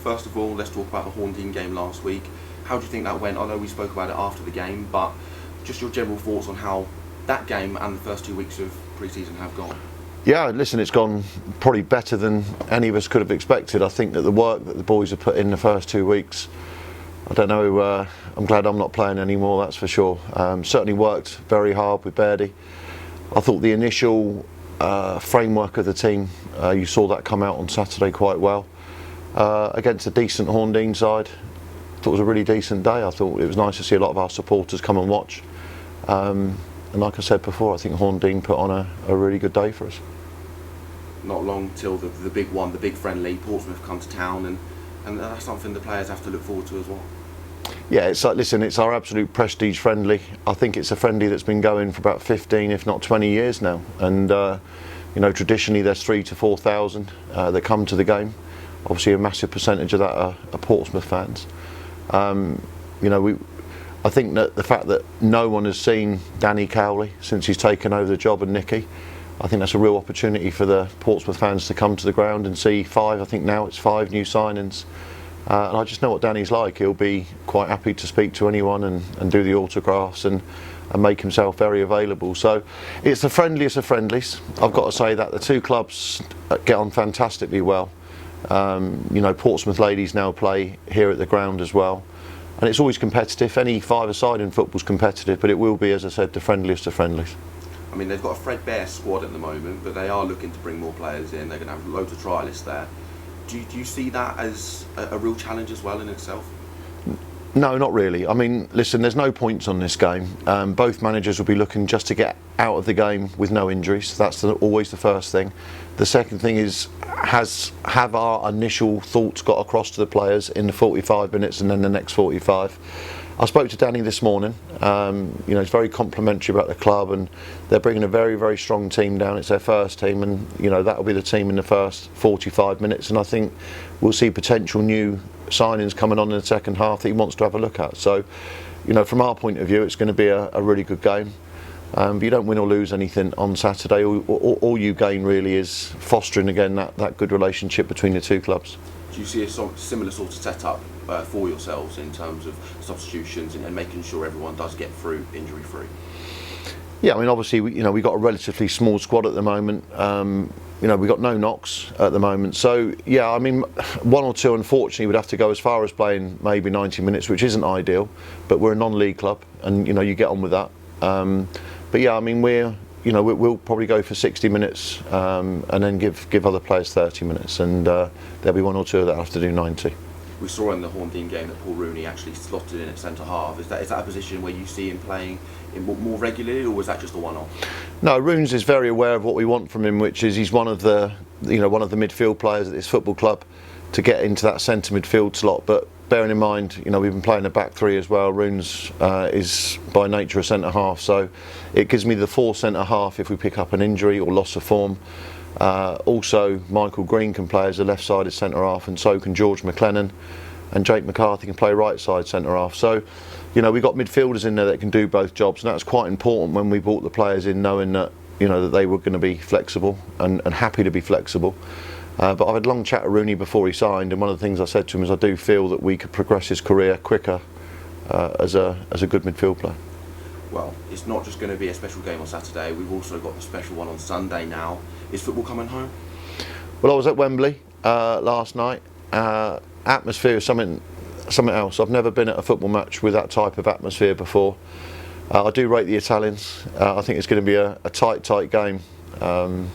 first of all, let's talk about the Horndean game last week. How do you think that went? I know we spoke about it after the game, but just your general thoughts on how that game and the first 2 weeks of pre-season have gone. Yeah, listen, it's gone probably better than any of us could have expected. I think that the work that the boys have put in the first 2 weeks, I don't know, I'm glad I'm not playing anymore, that's for sure. Certainly worked very hard with Bairdy. I thought the initial framework of the team, you saw that come out on Saturday quite well. Against a decent Horndean side, I thought it was a really decent day. I thought it was nice to see a lot of our supporters come and watch. And like I said before, I think Horndean put on a really good day for us. Not long till the big one, the big friendly, Portsmouth come to town, and that's something the players have to look forward to as well. Yeah, it's like, listen, it's our absolute prestige friendly. I think it's a friendly that's been going for about 15, if not 20 years now. And you know, traditionally there's 3,000 to 4,000 that come to the game. Obviously, a massive percentage of that are Portsmouth fans. You know, I think that the fact that no one has seen Danny Cowley since he's taken over the job, and Nicky, I think that's a real opportunity for the Portsmouth fans to come to the ground and see I think now it's 5 new signings. And I just know what Danny's like. He'll be quite happy to speak to anyone and do the autographs and make himself very available. So it's the friendliest of friendlies. I've got to say that the two clubs get on fantastically well. You know, Portsmouth ladies now play here at the ground as well. And it's always competitive. Any five-a-side in football's competitive, but it will be, as I said, the friendliest of friendlies. I mean, they've got a threadbare squad at the moment, but they are looking to bring more players in. They're going to have loads of trialists there. Do you see that as a real challenge as well in itself? No, not really. I mean, listen, there's no points on this game. Both managers will be looking just to get out of the game with no injuries. That's always the first thing. The second thing is, have our initial thoughts got across to the players in the 45 minutes and then the next 45? I spoke to Danny this morning. You know, he's very complimentary about the club, and they're bringing a very, very strong team down. It's their first team, and you know that'll be the team in the first 45 minutes. And I think we'll see potential new signings coming on in the second half that he wants to have a look at. So, you know, from our point of view, it's going to be a really good game. But you don't win or lose anything on Saturday. All you gain really is fostering again that good relationship between the two clubs. Do you see a similar sort of setup for yourselves in terms of substitutions and making sure everyone does get through injury free? Yeah, I mean, obviously, we've got a relatively small squad at the moment. You know, we've got no knocks at the moment. So, yeah, I mean, 1 or 2, unfortunately, would have to go as far as playing maybe 90 minutes, which isn't ideal. But we're a non-league club, and, you know, you get on with that. But, yeah, I mean, we'll probably go for 60 minutes and then give other players 30 minutes. And there'll be 1 or 2 that have to do 90. We saw in the Horndean game that Paul Rooney actually slotted in at centre half. Is that a position where you see him playing more regularly, or was that just a one-off? No, Roons is very aware of what we want from him, which is he's one of the midfield players at this football club to get into that centre midfield slot. But bearing in mind, you know, we've been playing a back 3 as well. Roons is by nature a centre half, so it gives me the 4 centre half if we pick up an injury or loss of form. Also, Michael Green can play as a left-sided centre half, and so can George McLennan, and Jake McCarthy can play right-side centre half. So, you know, we've got midfielders in there that can do both jobs, and that's quite important when we brought the players in, knowing that, you know, that they were going to be flexible and happy to be flexible. But I've had a long chat with Rooney before he signed, and one of the things I said to him is I do feel that we could progress his career quicker as a good midfield player. Well, it's not just going to be a special game on Saturday, we've also got the special one on Sunday now. Is football coming home? Well, I was at Wembley last night. Atmosphere is something else. I've never been at a football match with that type of atmosphere before. I do rate the Italians. I think it's going to be a tight game. And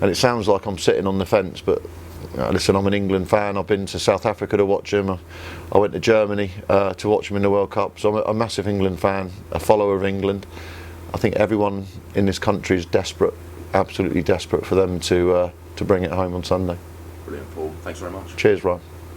it sounds like I'm sitting on the fence, but listen, I'm an England fan. I've been to South Africa to watch him. I went to Germany to watch him in the World Cup. So I'm a massive England fan, a follower of England. I think everyone in this country is desperate, absolutely desperate for them to bring it home on Sunday. Brilliant, Paul. Thanks very much. Cheers, Ryan.